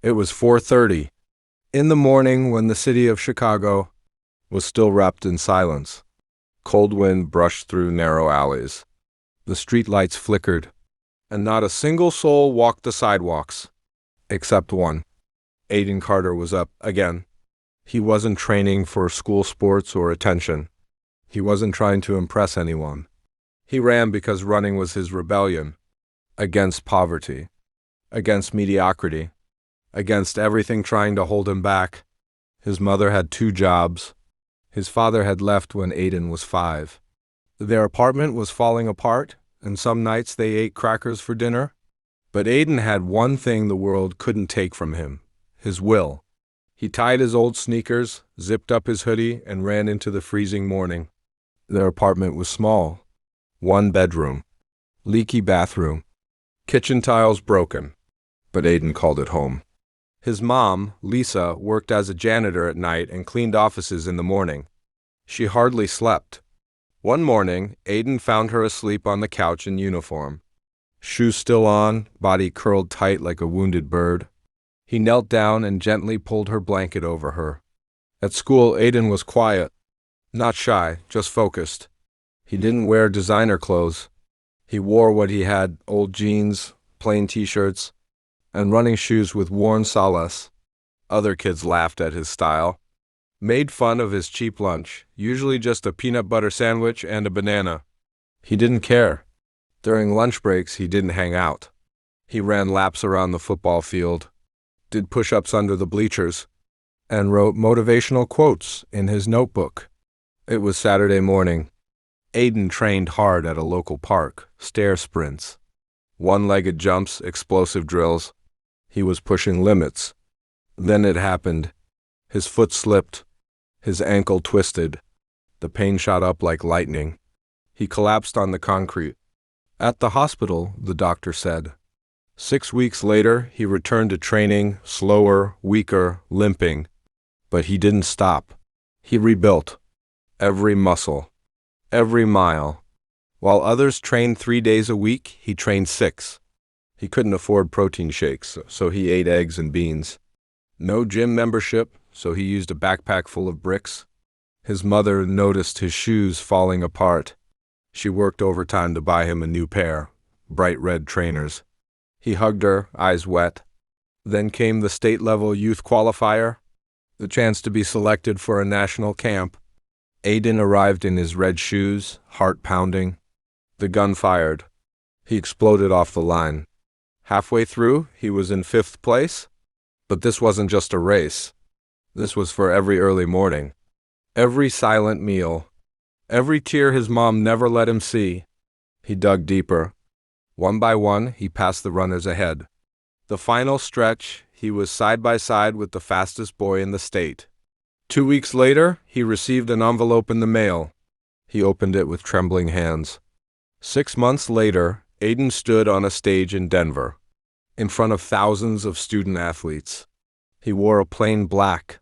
It was 4:30 in the morning when the city of Chicago was still wrapped in silence. Cold wind brushed through narrow alleys. The streetlights flickered, and not a single soul walked the sidewalks, except one. Aiden Carter was up again. He wasn't training for school sports or attention. He wasn't trying to impress anyone. He ran because running was his rebellion against poverty, against mediocrity, against everything trying to hold him back. His mother had 2 jobs. His father had left when Aiden was 5. Their apartment was falling apart, and some nights they ate crackers for dinner. But Aiden had one thing the world couldn't take from him: his will. He tied his old sneakers, zipped up his hoodie, and ran into the freezing morning. Their apartment was small. 1 bedroom, leaky bathroom, kitchen tiles broken, but Aiden called it home. His mom, Lisa, worked as a janitor at night and cleaned offices in the morning. She hardly slept. One morning, Aiden found her asleep on the couch in uniform. Shoes still on, body curled tight like a wounded bird. He knelt down and gently pulled her blanket over her. At school, Aiden was quiet, not shy, just focused. He didn't wear designer clothes. He wore what he had: old jeans, plain t-shirts, and running shoes with worn soles. Other kids laughed at his style, made fun of his cheap lunch, usually just a peanut butter sandwich and a banana. He didn't care. During lunch breaks, he didn't hang out. He ran laps around the football field, did push-ups under the bleachers, and wrote motivational quotes in his notebook. It was Saturday morning. Aiden trained hard at a local park: stair sprints, one-legged jumps, explosive drills. He was pushing limits. Then it happened. His foot slipped. His ankle twisted. The pain shot up like lightning. He collapsed on the concrete. At the hospital, the doctor said. 6 weeks later, he returned to training, slower, weaker, limping. But he didn't stop. He rebuilt. Every muscle. Every mile. While others trained 3 days a week, he trained 6. He couldn't afford protein shakes, so he ate eggs and beans. No gym membership, so he used a backpack full of bricks. His mother noticed his shoes falling apart. She worked overtime to buy him a new pair, bright red trainers. He hugged her, eyes wet. Then came the state-level youth qualifier, the chance to be selected for a national camp. Aiden arrived in his red shoes, heart pounding. The gun fired. He exploded off the line. Halfway through, he was in 5th place. But this wasn't just a race. This was for every early morning, every silent meal, every tear his mom never let him see. He dug deeper. One by one, he passed the runners ahead. The final stretch, he was side by side with the fastest boy in the state. 2 weeks later, he received an envelope in the mail. He opened it with trembling hands. 6 months later, Aiden stood on a stage in Denver, in front of thousands of student athletes. He wore a plain black,